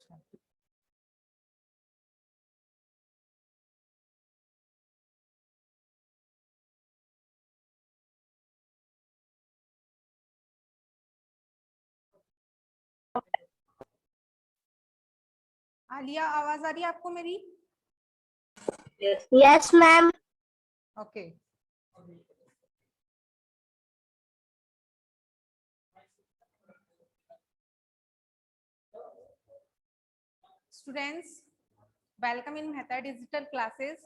अच्छा, आलिया आवाज आ रही है आपको मेरी? Yes ma'am. Okay. Students, welcome in Mehta Digital Classes.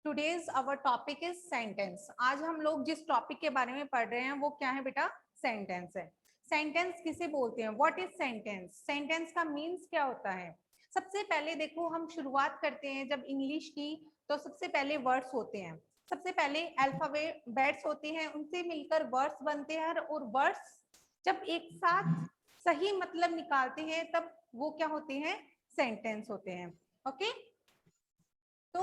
Today's our topic is sentence. आज हम लोग जिस टॉपिक के बारे में पढ़ रहे हैं वो क्या है बेटा? सेंटेंस है। सेंटेंस किसे बोलते हैं? What is sentence? सेंटेंस का मीन्स क्या होता है? सबसे पहले देखो, हम शुरुआत करते हैं जब इंग्लिश की, तो सबसे पहले वर्ड्स होते हैं। सबसे पहले अल्फाबेट्स होते हैं, उनसे मिलकर वर्ड्स बनते हैं, और वर्ड्स जब एक साथ सही मतलब निकालते हैं तब वो क्या होते हैं? सेंटेंस होते हैं। ओके, तो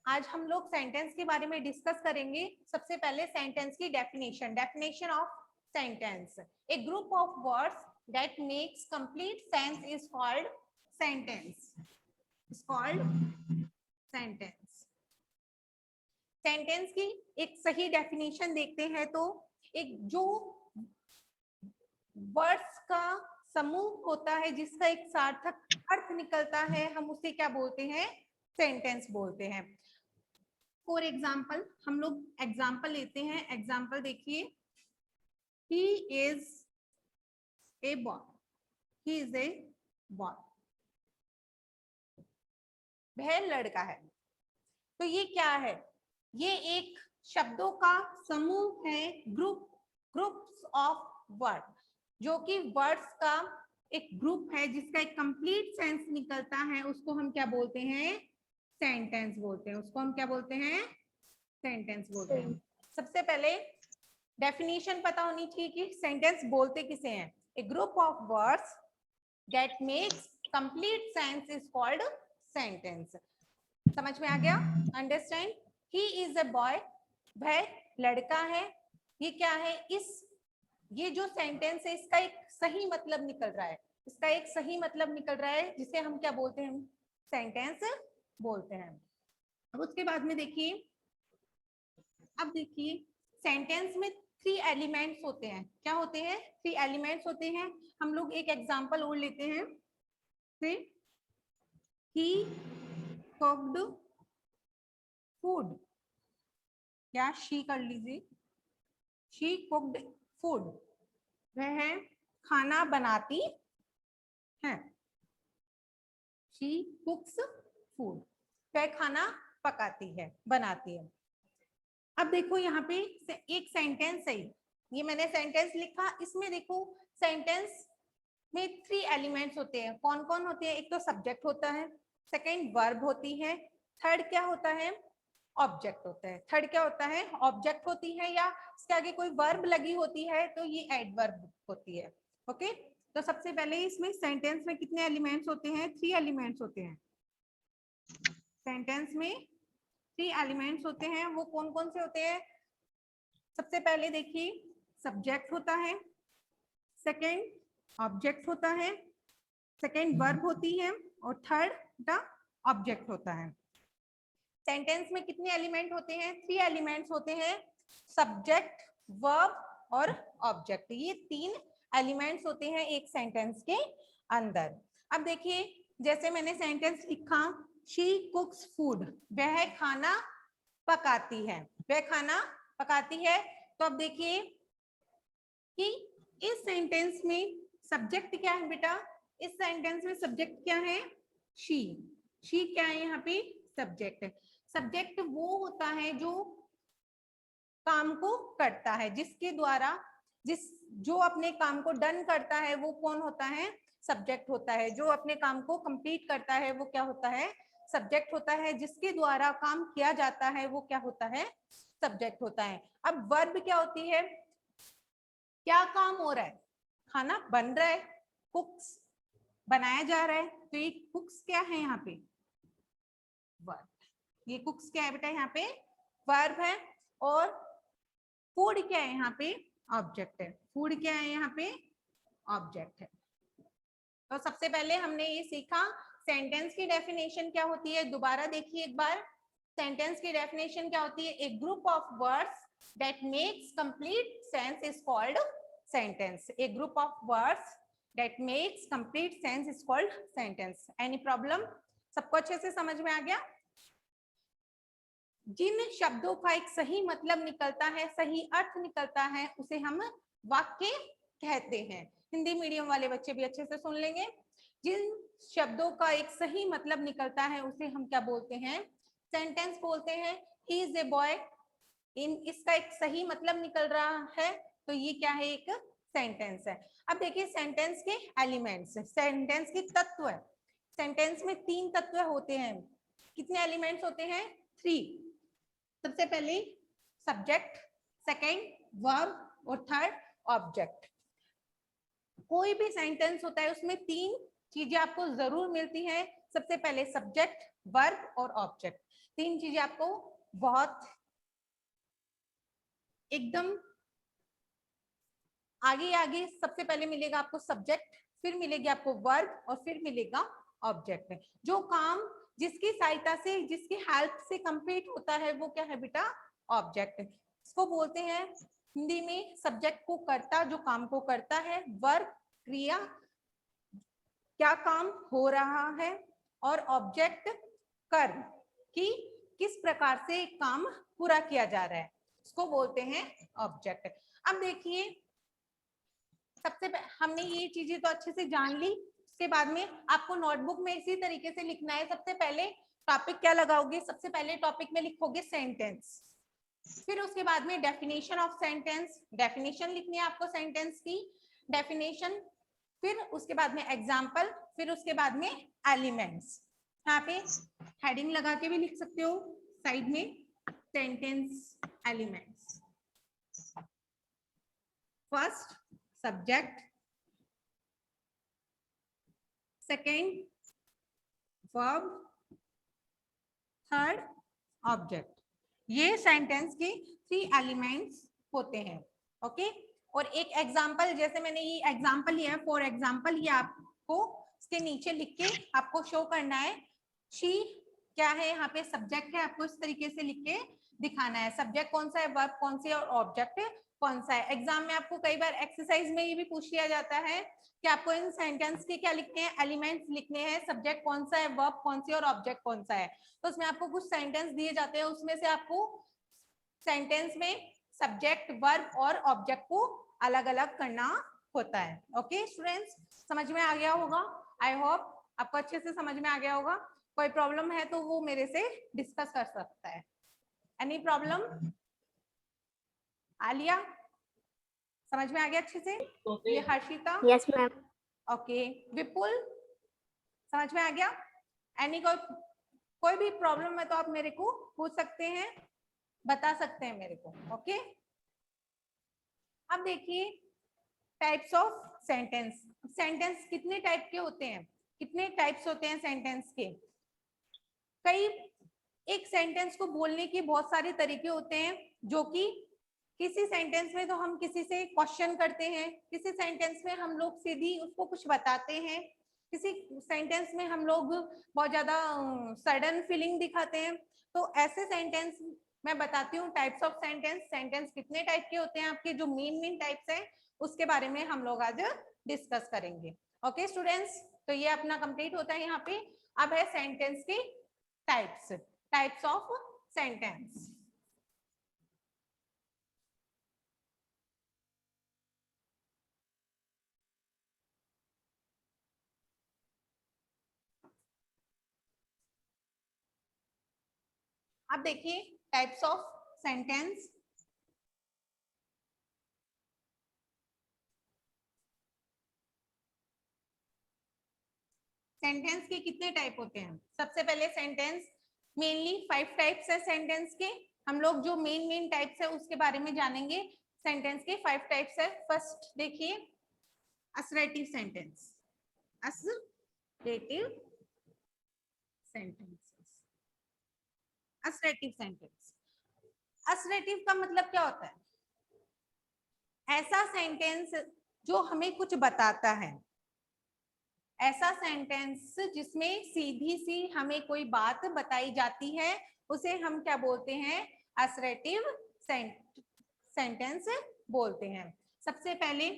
आज हम लोग सेंटेंस के बारे में डिस्कस करेंगे। सबसे पहले सेंटेंस की definition. Definition of sentence: a group of words that makes complete sense is called sentence. Is called sentence. Sentence की एक सही डेफिनेशन देखते हैं तो एक जो वर्ड्स का समूह होता है जिसका एक सार्थक अर्थ निकलता है, हम उसे क्या बोलते हैं? सेंटेंस बोलते हैं। फॉर एग्जाम्पल, हम लोग एग्जाम्पल लेते हैं। एग्जाम्पल देखिए, he is a boy. He is a boy, वह लड़का है। तो ये क्या है? ये एक शब्दों का समूह है, ग्रुप्स ऑफ वर्ड, जो कि वर्ड्स का एक ग्रुप है जिसका एक कंप्लीट सेंस निकलता है, उसको हम क्या बोलते हैं? सेंटेंस बोलते हैं। उसको हम क्या बोलते हैं? सेंटेंस बोलते हैं। सबसे पहले डेफिनेशन पता होनी चाहिए कि सेंटेंस बोलते किसे हैं। A group of words that makes complete sense is called sentence. समझ में आ गया? Understand? He is a boy, वह लड़का है। ये क्या है? ये जो सेंटेंस है इसका एक सही मतलब निकल रहा है। इसका एक सही मतलब निकल रहा है जिसे हम क्या बोलते हैं? सेंटेंस बोलते हैं। अब उसके बाद में देखिए, अब देखिए सेंटेंस में 3 एलिमेंट्स होते हैं। क्या होते हैं? 3 एलिमेंट्स होते हैं। हम लोग एक एग्जांपल और लेते हैं। ही कुक्ड फूड, या शी कर लीजिए। शी कुक्ड फूड, वह खाना बनाती है। शी कुक्स फूड, वह खाना पकाती है, बनाती है। अब देखो यहाँ पे एक सेंटेंस है, ये मैंने सेंटेंस लिखा। इसमें देखो सेंटेंस में 3 एलिमेंट्स होते हैं। कौन कौन होते हैं? एक तो सब्जेक्ट होता है, सेकंड वर्ब होती है, थर्ड क्या होता है? ऑब्जेक्ट होता है। थर्ड क्या होता है? ऑब्जेक्ट होती है, या इसके आगे कोई वर्ब लगी होती है तो ये एडवर्ब होती है। ओके, तो सबसे पहले इसमें सेंटेंस में कितने एलिमेंट्स होते हैं? 3 एलिमेंट्स होते हैं। सेंटेंस में 3 एलिमेंट्स होते हैं। वो कौन कौन से होते हैं? सबसे पहले देखिए, सब्जेक्ट होता है, सेकंड ऑब्जेक्ट होता है, सेकंड वर्ब होती है, और थर्ड द ऑब्जेक्ट होता है। सेंटेंस में कितने एलिमेंट होते हैं? 3 एलिमेंट्स होते हैं, सब्जेक्ट, वर्ब और ऑब्जेक्ट। ये 3 एलिमेंट्स होते हैं एक सेंटेंस के अंदर। अब देखिए, जैसे मैंने सेंटेंस लिखा, शी कुक्स फूड, वह खाना पकाती है। वह खाना पकाती है। तो अब देखिए कि इस सेंटेंस में सब्जेक्ट क्या है बेटा? इस सेंटेंस में सब्जेक्ट क्या है? शी। शी क्या है यहाँ पे? सब्जेक्ट है। सब्जेक्ट वो होता है जो काम को करता है, जिसके द्वारा जो अपने काम को डन करता है वो कौन होता है? सब्जेक्ट होता है। जो अपने काम को कंप्लीट करता है वो क्या होता है? सब्जेक्ट होता है। जिसके द्वारा काम किया जाता है वो क्या होता है? सब्जेक्ट होता है। अब वर्ब क्या होती है? क्या काम हो रहा है? खाना बन रहा है, कुक्स, बनाया जा रहा है। तो ये कुक्स क्या है यहाँ पे? वर्ब। ये कुक्स क्या है बेटा? यहाँ पे वर्ब है। और फूड क्या है यहाँ पे? ऑब्जेक्ट है। फूड क्या है यहाँ पे? ऑब्जेक्ट है। तो सबसे पहले हमने ये सीखा सेंटेंस की डेफिनेशन क्या होती है, दोबारा देखिए एक बार। सेंटेंस की डेफिनेशन क्या होती है, a group of words that makes complete sense is called sentence. A group of words that makes complete sense is called sentence. Any problem? सबको अच्छे से समझ में आ गया? जिन शब्दों का एक सही मतलब निकलता है, सही अर्थ निकलता है, उसे हम वाक्य कहते हैं। हिंदी मीडियम वाले बच्चे भी अच्छे से सुन लेंगे। जिन शब्दों का एक सही मतलब निकलता है उसे हम क्या बोलते हैं, सेंटेंस बोलते हैं। ही इज ए बॉय, इन इसका एक सही मतलब निकल रहा है तो ये क्या है, एक सेंटेंस है। अब देखिए सेंटेंस के एलिमेंट्स, सेंटेंस के तत्व। सेंटेंस में 3 तत्व होते हैं। कितने एलिमेंट्स होते हैं? 3। सबसे पहले सब्जेक्ट, सेकंड वर्ब और थर्ड ऑब्जेक्ट। कोई भी सेंटेंस होता है उसमें 3 चीजें आपको जरूर मिलती हैं। सबसे पहले सब्जेक्ट, वर्ब और ऑब्जेक्ट। 3 चीजें आपको बहुत एकदम आगे आगे सबसे पहले मिलेगा आपको सब्जेक्ट, फिर मिलेगी आपको वर्ब और फिर मिलेगा ऑब्जेक्ट। जो काम जिसकी सहायता से, जिसकी हेल्प से कंप्लीट होता है वो क्या है बेटा, ऑब्जेक्ट। इसको बोलते हैं हिंदी में सब्जेक्ट को कर्ता, जो काम को करता है, वर्ब क्रिया, क्या काम हो रहा है, और ऑब्जेक्ट कर्म, कि किस प्रकार से काम पूरा किया जा रहा है, इसको बोलते हैं ऑब्जेक्ट। अब देखिए सबसे हमने ये चीजें तो अच्छे से जान ली। उसके बाद में आपको नोटबुक में इसी तरीके से लिखना है। सबसे पहले टॉपिक क्या लगाओगे, सबसे पहले टॉपिक में लिखोगे सेंटेंस, फिर उसके बाद में डेफिनेशन ऑफ सेंटेंस, डेफिनेशन लिखनी है आपको सेंटेंस की, डेफिनेशन, फिर उसके बाद में एग्जाम्पल, फिर उसके बाद में एलिमेंट्स। यहाँ पे हेडिंग लगा के भी लिख सकते हो साइड में, sentence elements. First subject, second verb, third object. ये सेंटेंस के 3 एलिमेंट्स होते हैं। ओके, और एक एग्जाम्पल, जैसे मैंने ये एग्जाम्पल लिया है, फॉर एग्जाम्पल, ये आपको इसके नीचे लिख के आपको शो करना है। शी क्या है, यहाँ पे सब्जेक्ट है, आपको इस तरीके से लिख के दिखाना है। सब्जेक्ट कौन सा है, वर्ब कौन सी है, और ऑब्जेक्ट कौन सा है। एग्जाम में आपको कई बार एक्सरसाइज में ये भी पूछ लिया जाता है कि आपको इन सेंटेंस के क्या लिखने हैं, एलिमेंट्स लिखने हैं, सब्जेक्ट कौन सा है, वर्ब कौन सी और ऑब्जेक्ट कौन सा है। तो उसमें आपको कुछ सेंटेंस दिए जाते हैं, उसमें से आपको सेंटेंस में सब्जेक्ट, वर्ब और ऑब्जेक्ट को अलग अलग करना होता है। ओके स्टूडेंट्स, समझ में आ गया होगा, आई होप आपको अच्छे से समझ में आ गया होगा। कोई प्रॉब्लम है तो वो मेरे से डिस्कस कर सकता है। Any problem? आलिया समझ में आ गया अच्छे से? ये Harshita? Yes ma'am. Okay, Vipul समझ में आ गया? एनी कोई भी प्रॉब्लम है तो आप मेरे को पूछ सकते हैं, बता सकते हैं मेरे को। ओके, अब देखिए टाइप्स ऑफ सेंटेंस। सेंटेंस कितने टाइप के होते हैं, कितने टाइप्स होते हैं सेंटेंस के? कई, एक सेंटेंस को बोलने के बहुत सारे तरीके होते हैं, जो कि किसी सेंटेंस में तो हम किसी से क्वेश्चन करते हैं, किसी सेंटेंस में हम लोग सीधी उसको कुछ बताते हैं, किसी सेंटेंस में हम लोग बहुत ज्यादा सडन फीलिंग दिखाते हैं। तो ऐसे सेंटेंस मैं बताती हूँ टाइप्स ऑफ सेंटेंस। सेंटेंस कितने टाइप के होते हैं आपके, जो मेन टाइप्स हैं उसके बारे में हम लोग आज डिस्कस करेंगे। ओके स्टूडेंट्स, तो ये अपना कंप्लीट होता है यहाँ पे। अब है सेंटेंस के टाइप्स, टाइप्स ऑफ सेंटेंस। अब देखिए टाइप्स ऑफ सेंटेंस। सेंटेंस के कितने टाइप होते हैं? सबसे पहले सेंटेंस, मेनली 5 टाइप्स है सेंटेंस के। हम लोग जो मेन टाइप्स है उसके बारे में जानेंगे। सेंटेंस के 5 टाइप्स है। फर्स्ट देखिए assertive sentence, assertive sentences, assertive sentence. Assertive का मतलब क्या होता है? ऐसा सेंटेंस जो हमें कुछ बताता है, ऐसा सेंटेंस जिसमें सीधी सी हमें कोई बात बताई जाती है उसे हम क्या बोलते हैं, असर्टिव सेंटेंस बोलते हैं। सबसे पहले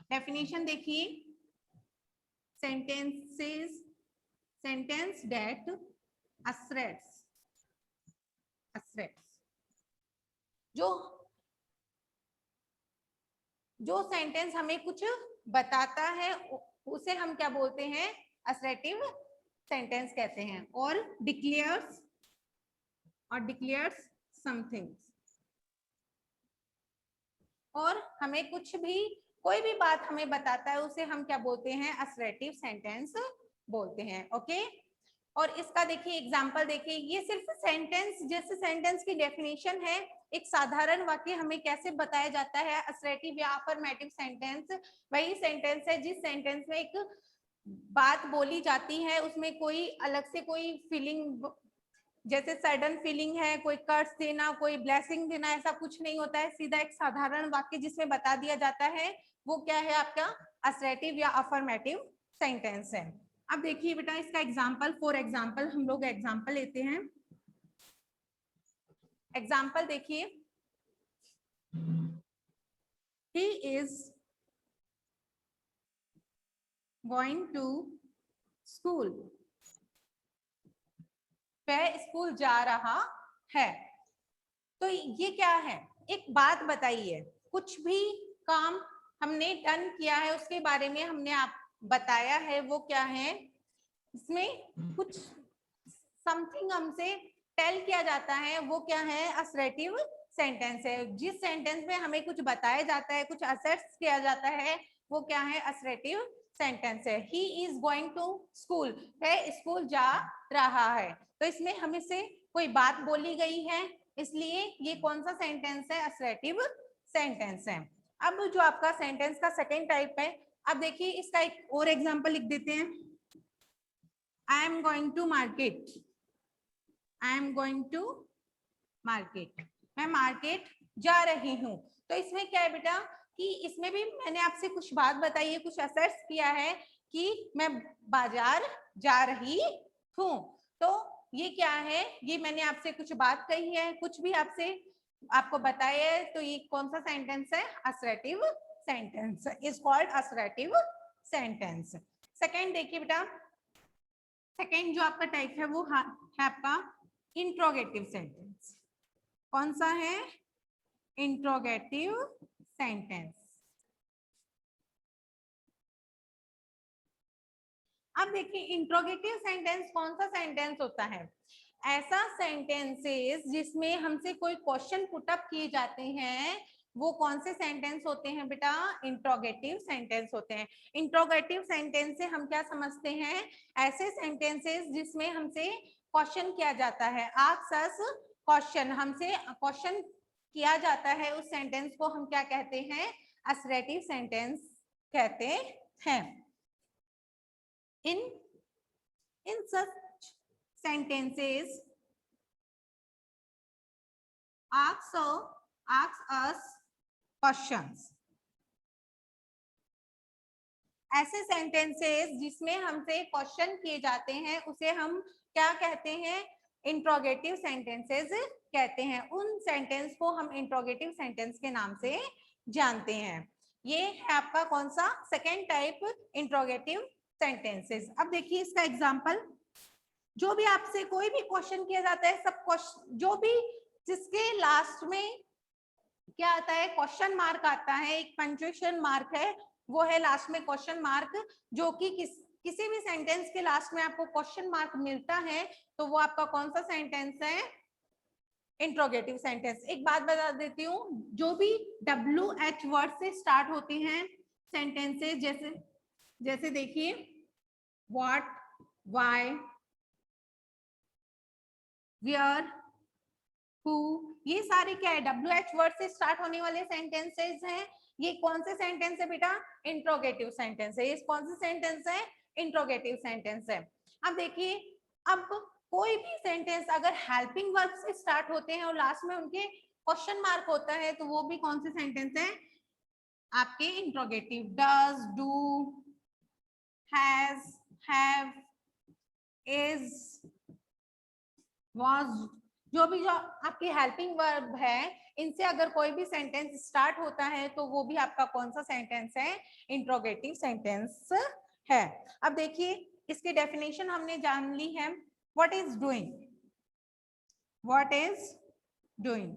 डेफिनेशन देखिए, सेंटेंसेस, सेंटेंस दैट asserts, जो सेंटेंस हमें कुछ बताता है उसे हम क्या बोलते हैं, असर्टिव सेंटेंस कहते हैं। और डिक्लेयर्स समथिंग, और हमें कुछ भी, कोई भी बात हमें बताता है उसे हम क्या बोलते हैं, असर्टिव सेंटेंस बोलते हैं। ओके, और इसका देखिए एग्जांपल देखिए, ये सिर्फ सेंटेंस, जैसे सेंटेंस की डेफिनेशन है, एक साधारण वाक्य हमें कैसे बताया जाता है, असर्टिव या अफर्मेटिव सेंटेंस वही सेंटेंस है जिस सेंटेंस में एक बात बोली जाती है, उसमें कोई अलग से कोई फीलिंग, जैसे सडन फीलिंग है, कोई कर्स देना, कोई ब्लेसिंग देना, ऐसा कुछ नहीं होता है। सीधा एक साधारण वाक्य जिसमें बता दिया जाता है वो क्या है, आपका असर्टिव या अफर्मेटिव सेंटेंस है। अब देखिए बेटा इसका एग्जाम्पल, फॉर एग्जाम्पल हम लोग एग्जाम्पल लेते हैं। एग्जाम्पल देखिए, he is going to school, वह स्कूल जा रहा है। तो ये क्या है, एक बात बताइए, कुछ भी काम हमने डन किया है उसके बारे में हमने आप बताया है, वो क्या है, इसमें कुछ समथिंग हमसे टेल किया जाता है, वो क्या है, असर्टिव सेंटेंस है। जिस सेंटेंस में हमें कुछ बताया जाता है, कुछ असर्ट किया जाता है, वो क्या है, असर्टिव सेंटेंस है। He is going to school, वह स्कूल जा रहा है। तो इसमें हमें से कोई बात बोली गई है, इसलिए ये कौन सा सेंटेंस है, असर्टिव सेंटेंस है। अब जो आपका सेंटेंस का सेकेंड टाइप है, अब देखिए इसका एक और एग्जांपल लिख देते हैं। I am going to market, I am going to market, मैं मार्केट जा रही हूँ। तो इसमें क्या है बेटा कि इसमें भी मैंने आपसे कुछ बात बताई है, कुछ असर्ट किया है कि मैं बाजार जा रही हूँ। तो ये क्या है, ये मैंने आपसे कुछ बात कही है, कुछ भी आपसे आपको बताया है, तो ये कौन सा सेंटेंस है, assertive sentence is called assertive sentence. Second देखिए बेटा, सेकेंड जो आपका टाइप है वो है आपका इंट्रोगेटिव सेंटेंस। कौन सा है, इंट्रोगेटिव सेंटेंस। अब देखिए इंट्रोगेटिव सेंटेंस कौन सा सेंटेंस होता है, ऐसा सेंटेंसेस जिसमें हमसे कोई क्वेश्चन पुटअप किए जाते हैं, वो कौन से सेंटेंस होते हैं बेटा, इंट्रोगेटिव सेंटेंस होते हैं। इंट्रोगेटिव सेंटेंस से हम क्या समझते हैं, ऐसे सेंटेंसेस जिसमें हमसे क्वेश्चन किया जाता है, आस्क अस क्वेश्चन, हमसे क्वेश्चन किया जाता है, उस सेंटेंस को हम क्या कहते हैं, असर्टिव सेंटेंस कहते हैं। in such sentences, ask us questions, ऐसे सेंटेंसेस जिसमें हमसे क्वेश्चन किए जाते हैं उसे हम क्या कहते हैं, इंट्रोगेटिव सेंटेंसेस कहते हैं। उन सेंटेंस को हम इंट्रोगेटिव सेंटेंस के नाम से जानते हैं। ये है आपका कौन सा, सेकेंड टाइप, इंट्रोगेटिव सेंटेंसेस। अब देखिए इसका एग्जांपल, जो भी आपसे कोई भी क्वेश्चन किया जाता है, सब क्वेश्चन जो भी जिसके लास्ट में क्या आता है, क्वेश्चन मार्क आता है, एक पंक्चुएशन मार्क है, वो है लास्ट में क्वेश्चन मार्क, जो कि किसी भी सेंटेंस के लास्ट में आपको क्वेश्चन मार्क मिलता है, तो वो आपका कौन सा सेंटेंस है, इंट्रोगेटिव सेंटेंस। एक बात बता देती हूँ, जो भी WH वर्ड से स्टार्ट होते हैं सेंटेंसेस, जैसे देखिए व्हाट, व्हाई, वेयर, हु, ये सारे क्या है, WH वर्ड से स्टार्ट होने वाले सेंटेंसेस हैं। ये कौन से सेंटेंस है बेटा, इंट्रोगेटिव सेंटेंस है। ये कौन से सेंटेंस है, इंट्रोगेटिव सेंटेंस है। अब देखिए, अब कोई भी सेंटेंस अगर हेल्पिंग वर्ब से स्टार्ट होते हैं और लास्ट में उनके क्वेश्चन मार्क होता है, तो वो भी कौन से सेंटेंस है, आपके interrogative. Does, do, has, have, is, was, जो भी जो आपकी हेल्पिंग वर्ब है, इनसे अगर कोई भी सेंटेंस स्टार्ट होता है तो वो भी आपका कौन सा सेंटेंस है? इंट्रोगेटिव सेंटेंस है। अब देखिए इसकी डेफिनेशन हमने जान ली है। What is doing, what is doing,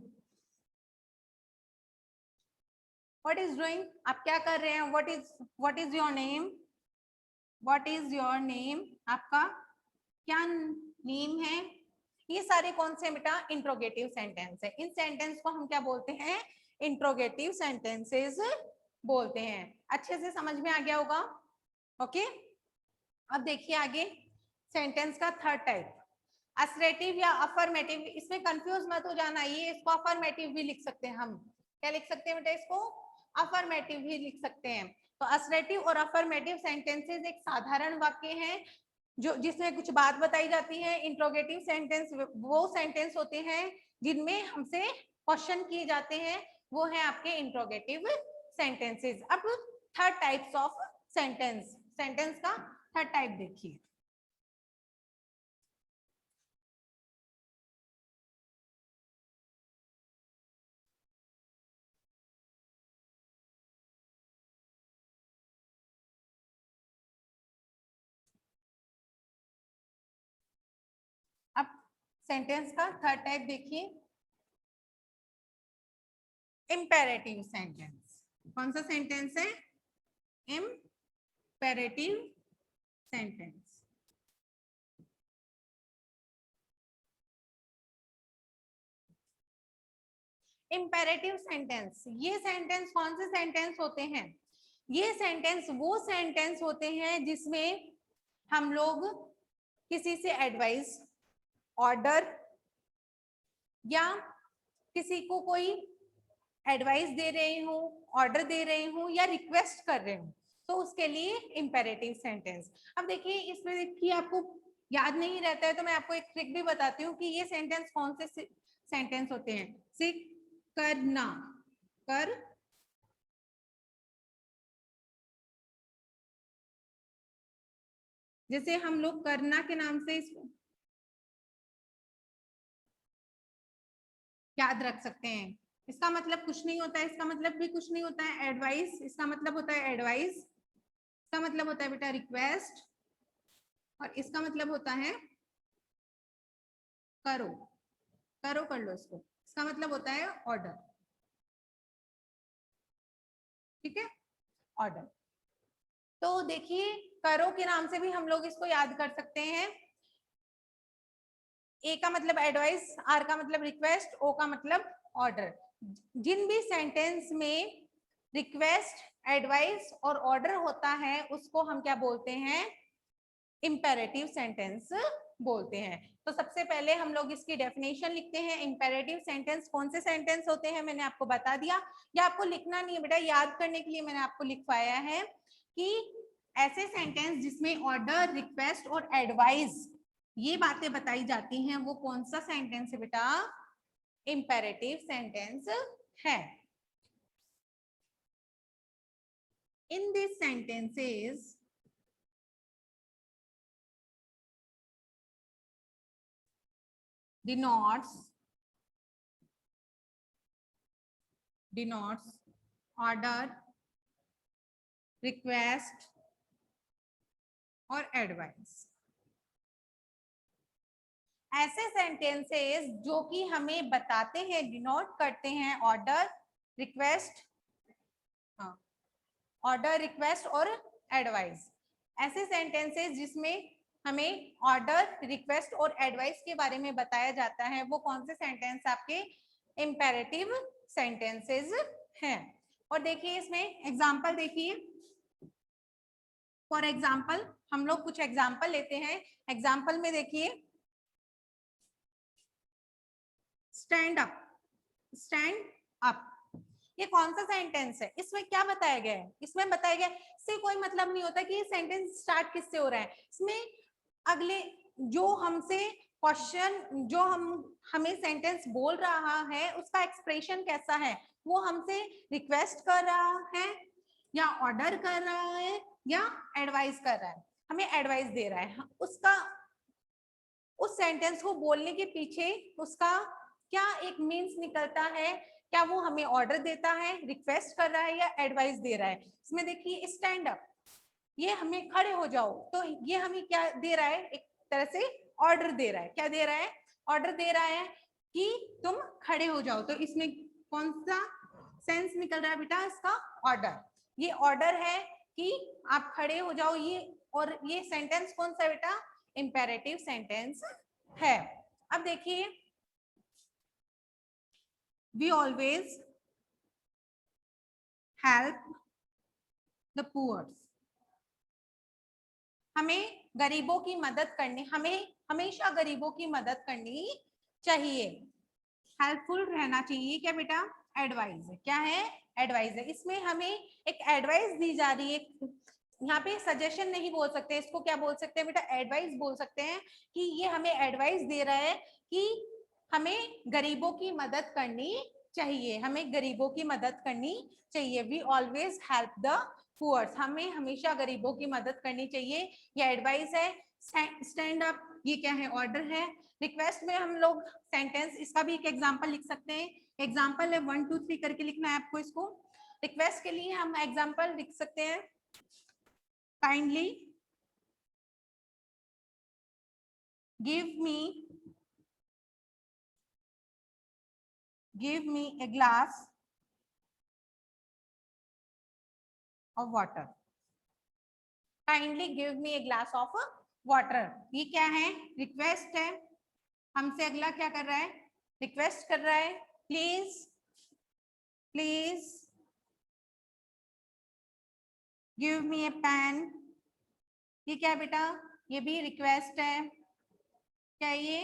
what is doing, आप क्या कर रहे हैं? What is your name, what is your name, आपका क्या नेम है? ये सारे कौन से बेटा? इंट्रोगेटिव सेंटेंस है। इन सेंटेंस को हम क्या बोलते हैं? इंट्रोगेटिव सेंटेंसेस बोलते हैं। अच्छे से समझ में आ गया होगा? ओके, अब देखिए आगे सेंटेंस का थर्ड टाइप, असर्टिव या अफर्मेटिव। इसमें कंफ्यूज मत हो जाना, ये इसको अफर्मेटिव भी लिख सकते हैं हम। क्या लिख सकते हैं बेटा? इसको अफर्मेटिव भी लिख सकते हैं। तो असर्टिव और अफर्मेटिव सेंटेंसेस एक साधारण वाक्य है जो जिसमें कुछ बात बताई जाती है। इंट्रोगेटिव सेंटेंस वो सेंटेंस होते हैं जिनमें हमसे क्वेश्चन किए जाते हैं, वो है आपके इंट्रोगेटिव सेंटेंसेस। अब third types of sentence, sentence का थर्ड टाइप देखिए। अब सेंटेंस का थर्ड टाइप देखिए, इंपेरेटिव सेंटेंस। कौन सा सेंटेंस है? Imperative sentence. इंपेरेटिव सेंटेंस, ये सेंटेंस कौन से सेंटेंस होते हैं? ये सेंटेंस वो सेंटेंस होते हैं जिसमें हम लोग किसी से एडवाइस, ऑर्डर या किसी को कोई एडवाइस दे रही हूँ, ऑर्डर दे रही हूँ या रिक्वेस्ट कर रही हूँ, तो उसके लिए इंपेरेटिव सेंटेंस। अब देखिए इसमें देखिए आपको याद नहीं रहता है तो मैं आपको एक ट्रिक भी बताती हूँ कि ये सेंटेंस कौन से सेंटेंस होते हैं। सिक, करना, कर, जैसे हम लोग करना के नाम से इसको याद रख सकते हैं। इसका मतलब कुछ नहीं होता है, इसका मतलब भी कुछ नहीं होता है। एडवाइस, इसका मतलब होता है एडवाइस, इसका मतलब होता है बेटा रिक्वेस्ट, और इसका मतलब होता है करो, करो कर लो इसको, इसका मतलब होता है ऑर्डर। ठीक है, ऑर्डर। तो देखिए करो के नाम से भी हम लोग इसको याद कर सकते हैं। ए का मतलब एडवाइस, आर का मतलब रिक्वेस्ट, ओ का मतलब ऑर्डर। जिन भी सेंटेंस में रिक्वेस्ट, एडवाइस और ऑर्डर होता है उसको हम क्या बोलते हैं? इंपेरेटिव सेंटेंस बोलते हैं। तो सबसे पहले हम लोग इसकी डेफिनेशन लिखते हैं। इंपेरेटिव सेंटेंस कौन से सेंटेंस होते हैं मैंने आपको बता दिया, या आपको लिखना नहीं है बेटा, याद करने के लिए मैंने आपको लिखवाया है कि ऐसे सेंटेंस जिसमें ऑर्डर, रिक्वेस्ट और एडवाइस ये बातें बताई जाती हैं वो कौन सा सेंटेंस है बेटा? इंपेरेटिव सेंटेंस है। In this sentences denotes order, request और एडवाइस। ऐसे सेंटेंसेस जो कि हमें बताते हैं, डिनोट करते हैं ऑर्डर, रिक्वेस्ट, ऑर्डर, रिक्वेस्ट और एडवाइस। ऐसे सेंटेंसेस जिसमें हमें ऑर्डर, रिक्वेस्ट और एडवाइस के बारे में बताया जाता है वो कौन से सेंटेंस आपके? इंपेरेटिव सेंटेंसेस हैं। और देखिए इसमें एग्जांपल देखिए, फॉर एग्जांपल हम लोग कुछ एग्जांपल लेते हैं। एग्जांपल में देखिए स्टैंड अप, स्टैंड अप, ये कौन सा सेंटेंस है? इसमें क्या बताया गया है? इसमें बताया गया इससे कोई मतलब नहीं होता कि ये सेंटेंस स्टार्ट किससे हो रहा है। इसमें अगले जो हमसे क्वेश्चन, जो हमें सेंटेंस बोल रहा है उसका एक्सप्रेशन कैसा है, वो हमसे रिक्वेस्ट कर रहा है या ऑर्डर कर रहा है या एडवाइस कर रहा है। हमें एडवाइस दे रहा है, उसका उस सेंटेंस को बोलने के पीछे उसका क्या एक मीन्स निकलता है, क्या वो हमें ऑर्डर देता है, रिक्वेस्ट कर रहा है या एडवाइस दे रहा है। इसमें देखिए स्टैंड अप, ये हमें खड़े हो जाओ, तो ये हमें क्या दे रहा है, एक तरह से ऑर्डर दे रहा है। क्या दे रहा है, ऑर्डर दे रहा है कि तुम खड़े हो जाओ। तो इसमें कौन सा सेंस निकल रहा है बेटा, इसका ऑर्डर। ये ऑर्डर है कि आप खड़े हो जाओ, ये और ये सेंटेंस कौन सा बेटा, इंपेरेटिव सेंटेंस है। अब देखिए, we always help the poors, हमें गरीबों की मदद करनी, हमें हमेशा गरीबों की मदद करनी चाहिए, हेल्पफुल रहना चाहिए। क्या बेटा, एडवाइस है, क्या है, एडवाइस है। इसमें हमें एक एडवाइस दी जा रही है, यहाँ पे सजेशन नहीं बोल सकते, इसको क्या बोल सकते हैं बेटा, एडवाइस बोल सकते हैं, कि ये हमें एडवाइस दे रहा है कि हमें गरीबों की मदद करनी चाहिए, हमें गरीबों की मदद करनी चाहिए। We always help the poors, हमें हमेशा गरीबों की मदद करनी चाहिए, ये एडवाइस है। स्टैंड अप, ये क्या है, ऑर्डर है। रिक्वेस्ट में हम लोग सेंटेंस, इसका भी एक एग्जांपल लिख सकते हैं, एग्जांपल है 1 2 3 करके लिखना है आपको इसको। रिक्वेस्ट के लिए हम एग्जांपल लिख सकते हैं, kindly give me a glass of water, kindly give me a glass of water. ये क्या है, रिक्वेस्ट है, हमसे अगला क्या कर रहा है, रिक्वेस्ट कर रहा है, please please give me a pen. ये क्या है बेटा, ये भी रिक्वेस्ट है, क्या ये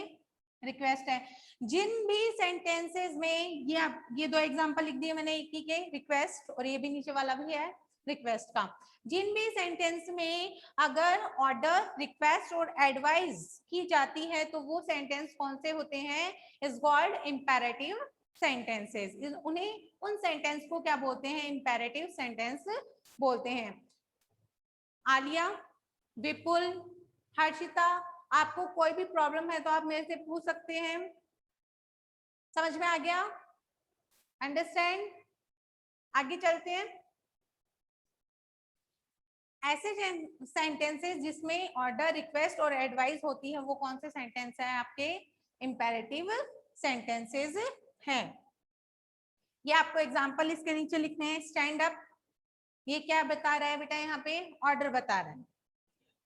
रिक्वेस्ट है। जिन भी सेंटेंसेस में ये दो एग्जांपल लिख दिए मैंने, एक ही के रिक्वेस्ट, और ये भी नीचे वाला भी है रिक्वेस्ट का। जिन भी सेंटेंस में अगर ऑर्डर, रिक्वेस्ट और एडवाइस की जाती है तो वो सेंटेंस कौन से होते हैं, इज कॉल्ड इंपेरेटिव सेंटेंसेस। उन्हें, उन सेंटेंस को क्या बोलते हैं, इंपेरेटिव सेंटेंस बोलते हैं। आलिया, विपुल, हर्षिता, आपको कोई भी प्रॉब्लम है तो आप मेरे से पूछ सकते हैं। समझ में आ गया, अंडरस्टैंड, आगे चलते हैं। ऐसे सेंटेंसेस जिसमें ऑर्डर, रिक्वेस्ट और एडवाइस होती है वो कौन से सेंटेंस है आपके, इंपेरेटिव सेंटेंसेस हैं। ये आपको एग्जांपल इसके नीचे लिखने हैं। स्टैंड अप, ये क्या बता रहा है बेटा, यहाँ पे ऑर्डर बता रहा है।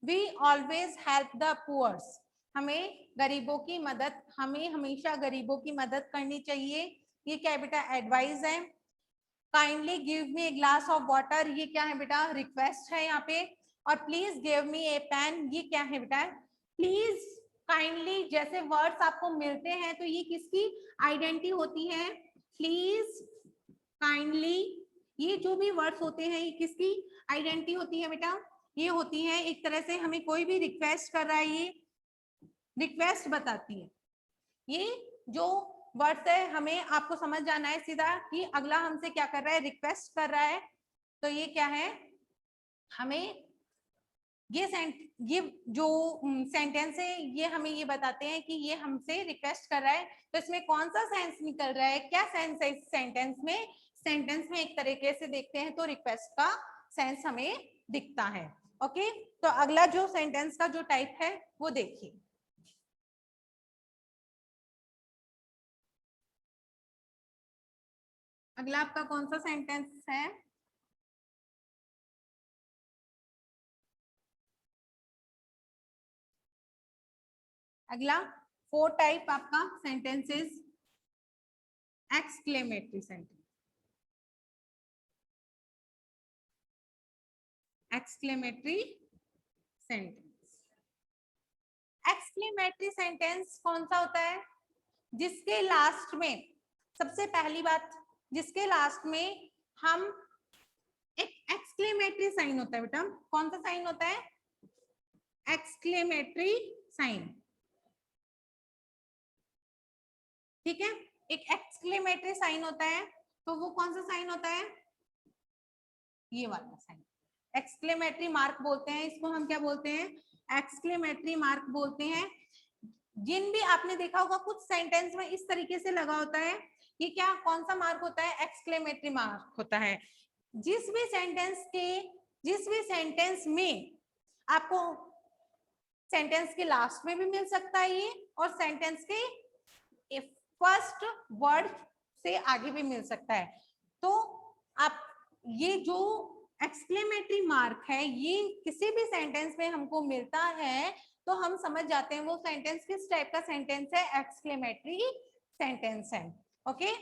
We always help the poors, हमें गरीबों की मदद, हमें हमेशा गरीबों की मदद करनी चाहिए। ये क्या है बेटा, एडवाइस है। Kindly give me a glass of water, ये क्या है बेटा, रिक्वेस्ट है यहाँ पे। और please give me a pen, ये क्या है बेटा, प्लीज, काइंडली जैसे वर्ड्स आपको मिलते हैं तो ये किसकी आइडेंटिटी होती है, प्लीज, काइंडली, ये जो भी वर्ड्स होते हैं ये किसकी आइडेंटिटी होती है बेटा, ये होती है एक तरह से, हमें कोई भी रिक्वेस्ट कर रहा है ये रिक्वेस्ट बताती है। ये जो वर्ड्स है हमें आपको समझ जाना है सीधा कि अगला हमसे क्या कर रहा है, रिक्वेस्ट कर रहा है। तो ये क्या है, हमें ये जो सेंटेंस है ये हमें ये बताते हैं कि ये हमसे रिक्वेस्ट कर रहा है। तो इसमें कौन सा सेंस निकल रहा है, क्या सेंस है इस सेंटेंस में, सेंटेंस में एक तरीके से देखते हैं तो रिक्वेस्ट का सेंस हमें दिखता है। ओके, तो अगला जो सेंटेंस का जो टाइप है वो देखिए। अगला आपका कौन सा सेंटेंस है, अगला 4 टाइप आपका sentences, exclamatory sentence, exclamatory sentence. Exclamatory sentence कौन सा होता है, जिसके लास्ट में, सबसे पहली बात, जिसके लास्ट में हम एक एक्सक्लेमेटरी साइन होता है बेटा, कौन सा साइन होता है, एक्सक्लेमेटरी साइन, ठीक है। एक एक्सक्लेमेटरी साइन होता है, तो वो कौन सा साइन होता है, ये वाला साइन, एक्सक्लेमेटरी मार्क बोलते हैं इसको, हम क्या बोलते हैं, एक्सक्लेमेटरी मार्क बोलते हैं। जिन भी आपने देखा होगा कुछ सेंटेंस में इस तरीके से लगा होता है, ये क्या कौन सा मार्क होता है, एक्सक्लेमेटरी मार्क होता है। जिस भी सेंटेंस में आपको सेंटेंस के लास्ट में भी मिल सकता है ये, और सेंटेंस के फर्स्ट वर्ड से आगे भी मिल सकता है। तो आप ये जो एक्सक्लेमेटरी मार्क है ये किसी भी सेंटेंस में हमको मिलता है तो हम समझ जाते हैं वो सेंटेंस किस टाइप का सेंटेंस है, एक्सक्लेमेटरी सेंटेंस है। ओके,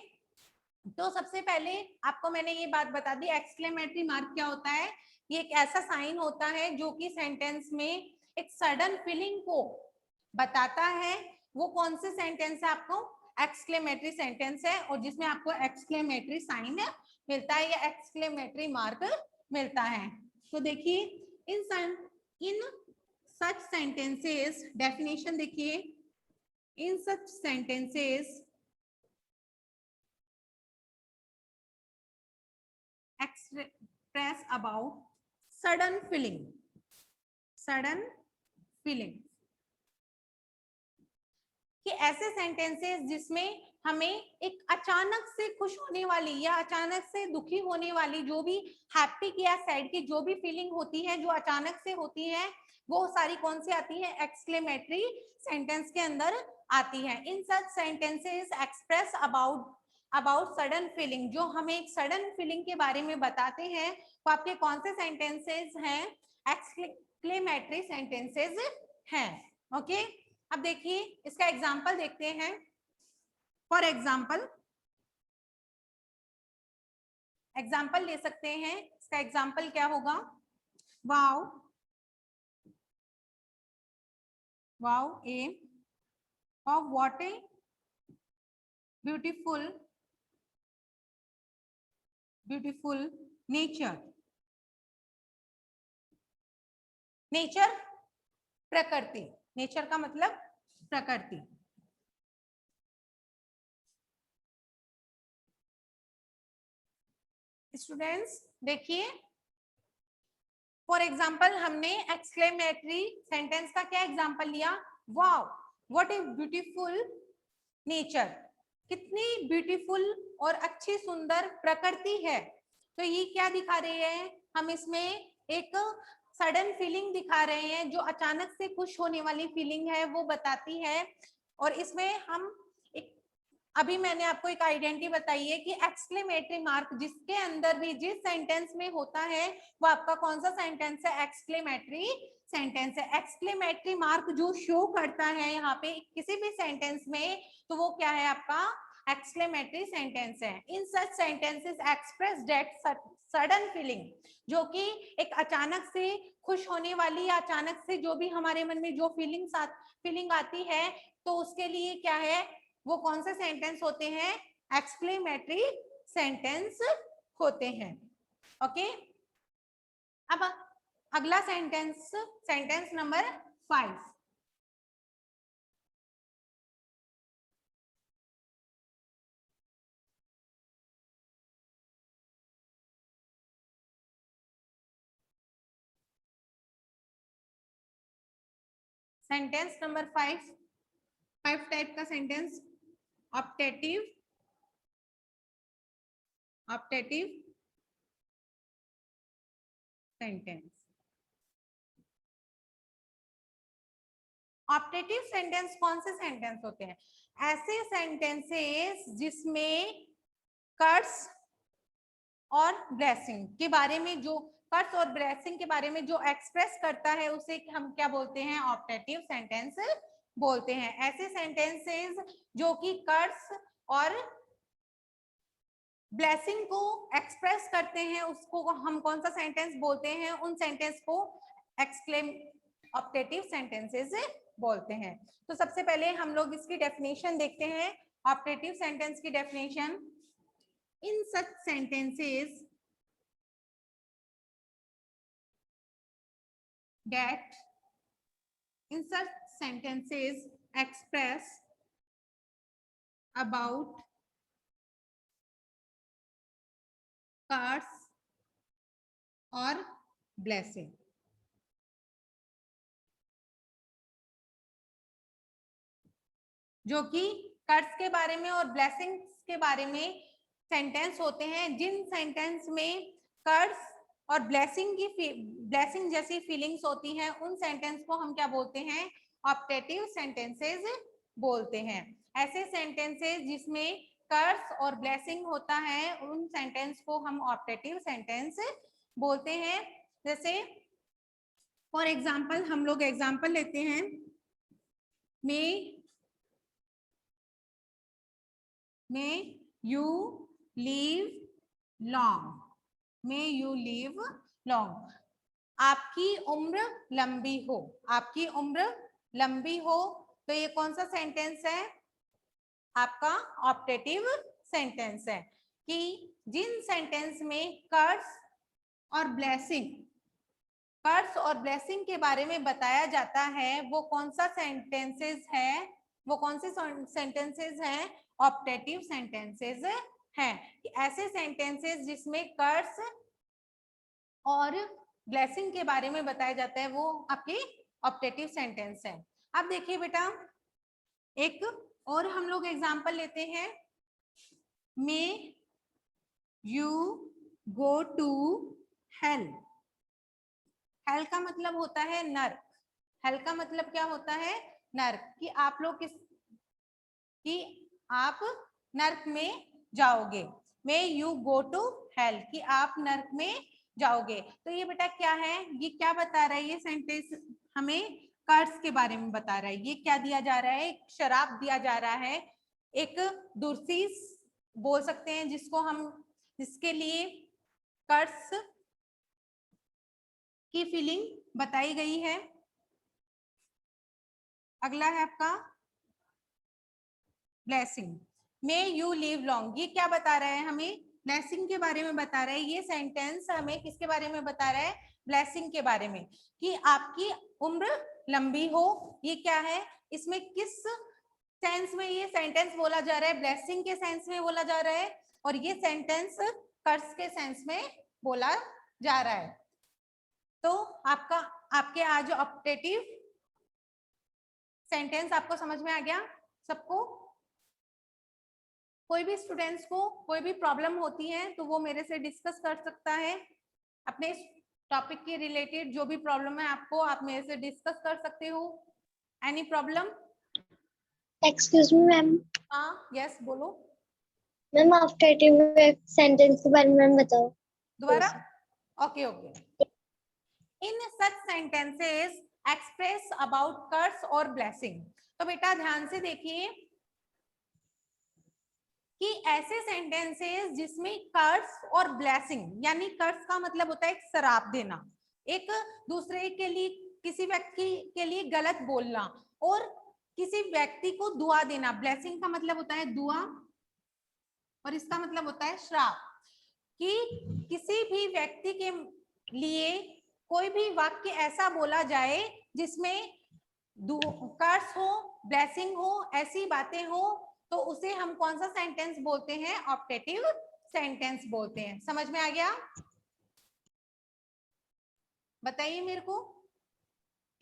तो सबसे पहले आपको मैंने ये बात बता दी, एक्सक्लेमेटरी मार्क क्या होता है। ये एक ऐसा साइन होता है जो कि सेंटेंस में एक सडन फीलिंग को बताता है। वो कौन से सेंटेंस है, आपको एक्सक्लेमेटरी सेंटेंस है, और जिसमें आपको एक्सक्लेमेटरी साइन मिलता है या एक्सक्लेमेटरी मार्क मिलता है। तो देखिए इन सच सेंटेंसेस, डेफिनेशन देखिए, इन such sentences express about sudden feeling कि ऐसे सेंटेंसेस जिसमें हमें एक अचानक से खुश होने वाली या अचानक से दुखी होने वाली, जो भी हैप्पी या सैड की जो भी फीलिंग होती है जो अचानक से होती है, वो सारी कौन सी आती है, एक्सक्लेमेटरी सेंटेंस के अंदर आती है। In such sentences express about sudden feeling, जो हमें एक सडन फीलिंग के बारे में बताते हैं, तो आपके कौन से सेंटेंसेस हैं, एक्सक्लेमेटरी सेंटेंसेस हैं। ओके, अब देखिए इसका एग्जाम्पल देखते हैं। फॉर एग्जाम्पल ले सकते हैं, इसका एग्जाम्पल क्या होगा, wow A of what a beautiful nature प्रकृति, नेचर का मतलब प्रकृति। स्टूडेंट्स देखिए, फॉर एग्जाम्पल हमने एक्सक्लेमेटरी सेंटेंस का क्या एग्जाम्पल लिया, wow what a beautiful nature, कितनी ब्यूटीफुल और अच्छी सुंदर प्रकृति है। तो ये क्या दिखा रही है, हम इसमें एक सडन फीलिंग दिखा रहे हैं, जो अचानक से खुश होने वाली फीलिंग है वो बताती है। और इसमें हम अभी मैंने आपको एक आइडेंटिटी बताई है कि एक्सक्लेमेटरी मार्क जिसके अंदर भी जिस सेंटेंस में होता है वो आपका कौन सा सेंटेंस है, एक्सक्लेमेटरी सेंटेंस है। एक्सक्लेमेटरी मार्क जो शो करता है यहाँ पे किसी भी सेंटेंस में, तो वो क्या है, आपका एक्सक्लेमेटरी सेंटेंस है। In such sentences express that sudden feeling, जो कि एक अचानक से खुश होने वाली या अचानक से जो भी हमारे मन में जो फीलिंग आती है, तो उसके लिए क्या है, वो कौन से सेंटेंस होते हैं, एक्सक्लेमेटरी सेंटेंस होते हैं। ओके, अब अगला sentence number 5। Sentence number 5 type का sentence, optative sentence. Optative sentence कौन से सेंटेंस होते हैं, ऐसे सेंटेंसेस जिसमें कर्स और ब्लेसिंग के बारे में, जो कर्स और ब्लेसिंग के बारे में जो एक्सप्रेस करता है उसे हम क्या बोलते हैं, ऑप्टेटिव सेंटेंस बोलते हैं। ऐसे सेंटेंसेस जो कि कर्स और ब्लेसिंग को एक्सप्रेस करते हैं उसको हम कौन सा सेंटेंस बोलते हैं, उन सेंटेंस को ऑप्टेटिव सेंटेंसेस बोलते हैं। तो सबसे पहले हम लोग इसकी डेफिनेशन देखते हैं। ऑप्टेटिव सेंटेंस की definition, in such sentences express about curse or blessing. जो कि कर्स के बारे में और ब्लेसिंग्स के बारे में सेंटेंस होते हैं। जिन सेंटेंस में कर्स और ब्लेसिंग जैसी फीलिंग्स होती हैं, उन सेंटेंस को हम क्या बोलते हैं? ऑप्टेटिव सेंटेंसेस बोलते हैं। ऐसे सेंटेंसेस जिसमें कर्स और ब्लेसिंग होता है, उन सेंटेंस को हम ऑप्टेटिव सेंटेंस बोलते हैं। जैसे फॉर एग्जाम्पल, हम लोग एग्जाम्पल लेते हैं, May you live long. May you live long. आपकी उम्र लंबी हो, आपकी उम्र लंबी हो। तो ये कौन सा सेंटेंस है? आपका ऑप्टेटिव सेंटेंस है। कि जिन सेंटेंस में कर्स और ब्लेसिंग के बारे में बताया जाता है, वो कौन सा सेंटेंसेस है? वो कौन से सेंटेंसेस हैं? ऑप्टेटिव सेंटेंसेस हैं। ऐसे सेंटेंसेस जिसमें कर्स और ब्लेसिंग के बारे में बताया जाता है, वो आपके ऑप्टेटिव सेंटेंस है। अब देखिए बेटा, एक और हम लोग एग्जांपल लेते हैं। May you go to hell. Hell का मतलब होता है नर्क। हेल का मतलब क्या होता है? नर्क। कि आप लोग कि आप नर्क में जाओगे। May you go to hell, कि आप नर्क में जाओगे। तो ये बेटा क्या है? ये क्या बता रहा है? ये सेंटेंस हमें कर्स के बारे में बता रहा है। ये क्या दिया जा रहा है? एक शराप दिया जा रहा है, एक दुर्सी बोल सकते हैं जिसको हम, जिसके लिए कर्स की फीलिंग बताई गई है। अगला है आपका blessing. May you live long. ये क्या बता रहा है? हमें ब्लेसिंग के बारे में बता रहा है। ये सेंटेंस हमें किसके बारे में बता रहा है? ब्लेसिंग के बारे में, कि आपकी उम्र लंबी हो। ये क्या है? इसमें किस सेंस में ये सेंटेंस बोला जा रहा है? ब्लेसिंग के सेंस में बोला जा रहा है, और ये सेंटेंस कर्स के सेंस में बोला जा रहा है। तो आपके आज ऑप्टेटिव सेंटेंस आपको समझ में आ गया सबको? कोई भी स्टूडेंट्स को कोई भी प्रॉब्लम होती है तो वो मेरे से डिस्कस कर सकता है। अपने टॉपिक के रिलेटेड जो भी प्रॉब्लम है आपको, आप मेरे से डिस्कस कर सकते हो। Any problem? Excuse me ma'am. हाँ, यस बोलो। मैम ऑप्टेटिव सेंटेंस के बारे में मैम बताओ दोबारा। Okay okay. In such sentences express about curse और ब्लेसिंग। तो बेटा ध्यान से देखिए कि ऐसे सेंटेंसेस जिसमें कर्स और ब्लेसिंग, यानी कर्स का मतलब होता है एक श्राप देना, एक दूसरे के लिए, किसी व्यक्ति के लिए गलत बोलना, और किसी व्यक्ति को दुआ देना। ब्लेसिंग का मतलब होता है दुआ, और इसका मतलब होता है श्राप। कि किसी भी व्यक्ति के लिए कोई भी वाक्य ऐसा बोला जाए जिसमें कर्स हो, ब्लेसिंग हो, ऐसी बातें हो, तो उसे हम कौन सा सेंटेंस बोलते हैं? ऑप्टेटिव सेंटेंस बोलते हैं। समझ में आ गया? बताइए मेरे को।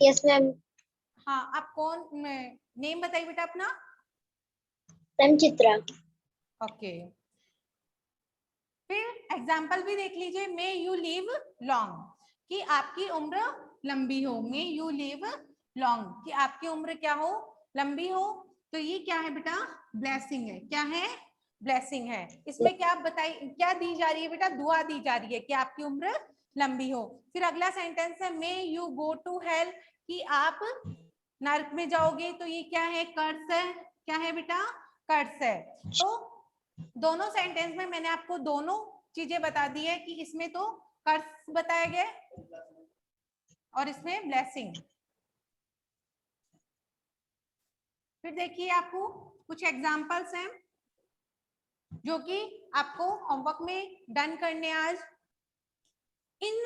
Yes ma'am. हाँ, आप कौन? नेम बताइए बेटा अपना। मैम चित्रा। ओके। फिर एग्जाम्पल भी देख लीजिए। मे यू लिव लॉन्ग, कि आपकी उम्र लंबी हो। मे यू लिव लॉन्ग, कि आपकी उम्र क्या हो? लंबी हो। तो ये क्या है बेटा? ब्लेसिंग है। क्या है? ब्लेसिंग है। इसमें क्या बताइए, क्या दी जा रही है बेटा? दुआ दी जा रही है कि आपकी उम्र लंबी हो। फिर अगला सेंटेंस है may you go to hell, कि आप नरक में जाओगे। तो ये क्या है? कर्स है। क्या है बेटा? कर्स है। तो दोनों सेंटेंस में मैंने आपको दोनों चीजें बता दी है, कि इसमें तो कर्स बताया गया और इसमें ब्लेसिंग। फिर देखिए, आपको कुछ एग्जांपल्स हैं जो कि आपको होमवर्क में डन करने आज। इन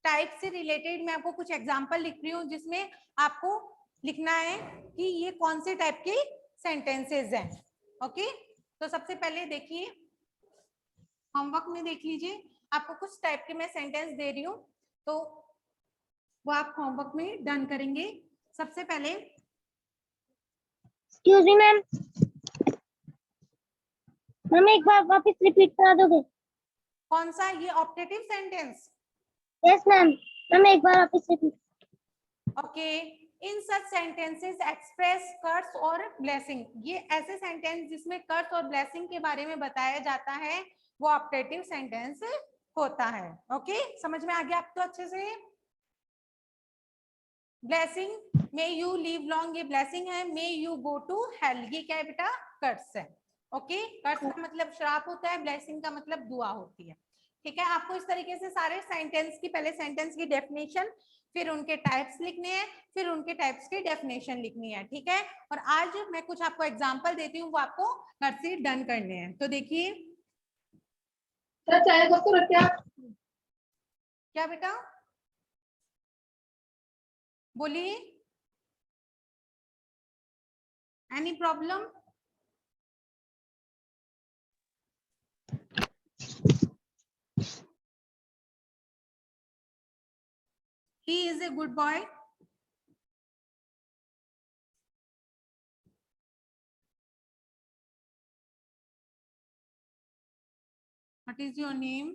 टाइप से रिलेटेड मैं आपको कुछ एग्जांपल लिख रही हूँ, जिसमें आपको लिखना है कि ये कौन से टाइप के सेंटेंसेस हैं। ओके, तो सबसे पहले देखिए, होमवर्क में देख लीजिए। आपको कुछ टाइप के मैं सेंटेंस दे रही हूँ, तो वो आप होमवर्क में डन करेंगे। सबसे पहले एक्सक्यूज मी मैम, मैम एक बार वापस रिपीट करा दोगे? कौन सा? ये optative sentence. Yes ma'am, ma'am एक बार वापस repeat. Okay, in such sentences express कर्स और ब्लेसिंग। ये ऐसे सेंटेंस जिसमें कर्स और ब्लेसिंग के बारे में बताया जाता है, वो ऑप्टेटिव सेंटेंस होता है। ओके, समझ में आ गया आपको अच्छे से? Blessing, may you live long, ये ब्लेसिंग है। May you go to hell, ये क्या है बेटा? कर्स है। ओके, कर्स का मतलब श्राप होता है, ब्लेसिंग का मतलब दुआ होती है। ठीक है, आपको इस तरीके से सारे सेंटेंस की, पहले सेंटेंस की डेफिनेशन, फिर उनके टाइप्स लिखने हैं, फिर उनके टाइप्स की डेफिनेशन लिखनी है। ठीक है, और आज मैं कुछ आपको एग्जांपल देती हूँ, वो आपको घर से डन करने हैं। तो देखिए, क्या बेटा बोलिए, any problem? He is a good boy. What is your name?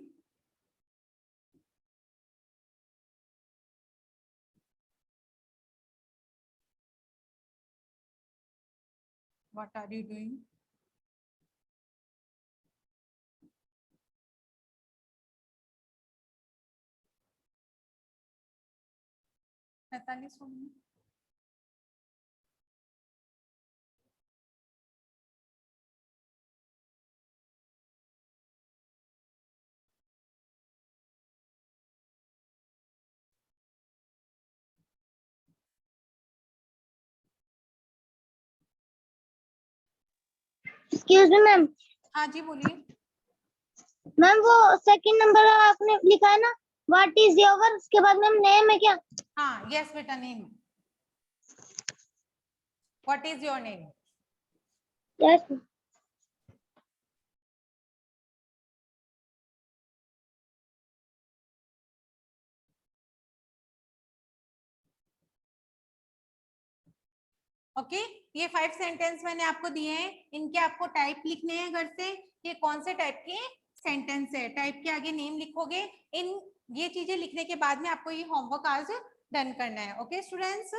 What are you doing? Excuse me ma'am, हाँ जी बोलिए। मैम वो सेकंड नंबर आपने लिखा है ना, व्हाट इज योर, उसके बाद मैम नेम है क्या? हाँ, यस बेटा, name. What is your name? Yes. Okay, ये 5 सेंटेंस मैंने आपको दिए हैं, इनके आपको टाइप लिखने हैं घर से। ये कौन से टाइप के सेंटेंस है, टाइप के आगे नेम लिखोगे। इन ये चीजें लिखने के बाद में आपको ये होमवर्क आज डन करना है। Okay students?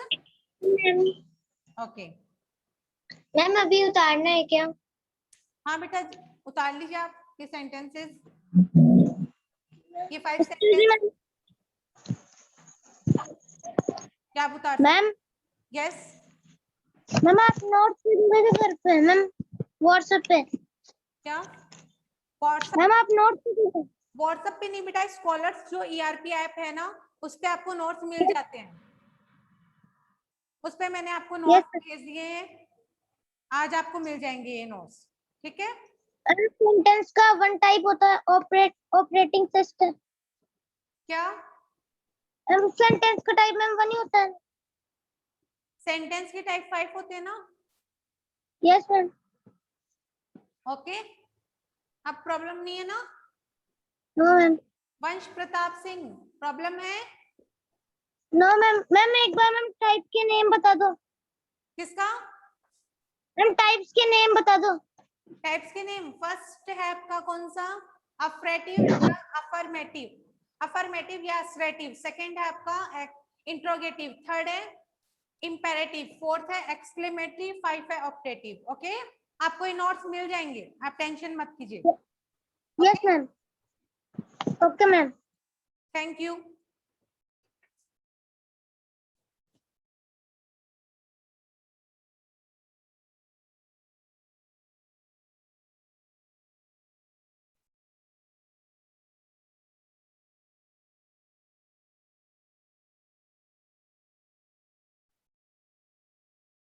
ओके, मैम अभी उतारना है क्या? हाँ बेटा, उतार लीजिए आप ये सेंटेंसेस, ये 5 एक्सक्यूज मी सेंटेंस। मैम। क्या आप उतार? मैम, यस, मैम आप नोट्स मेरे घर पे मैम, व्हाट्सएप पे। क्या व्हाट्सएप? मैम आप नोट्स, व्हाट्सएप पे नहीं बेटा, स्कॉलर्स जो ईआरपी ऐप है ना, उस पे आपको नोट्स मिल जाते हैं। उस पे मैंने आपको यस। नोट्स भेज दिए हैं, आज आपको मिल जाएंगे ये नोट्स। ठीक है, सेंटेंस का वन टाइप होता है, ऑपरेटिंग सिस्टम। क्या सेंटेंस का टाइप मैम वन ही होता है। सेंटेंस के टाइप 5 होते हैं ना? Yes ma'am. ओके, अब प्रॉब्लम नहीं है ना? No ma'am. Vansh Pratap Singh, problem है? नो मैम, मैम एक बार मैम टाइप के नेम बता दो। किसका? मैम टाइप्स के नेम बता दो। टाइप्स के नेम, फर्स्ट है आपका कौन सा? अफ्रेटिव या अफर्मेटिव? अफर्मेटिव या असर्टिव। सेकंड है आपका इंट्रोगेटिव, थर्ड है इंपेरेटिव, फोर्थ है एक्सक्लेमेटरी, 5 है ऑप्टेटिव। ओके, आपको ये नोट्स मिल जाएंगे, आप टेंशन मत कीजिए। Yes ma'am. Okay ma'am. Thank you.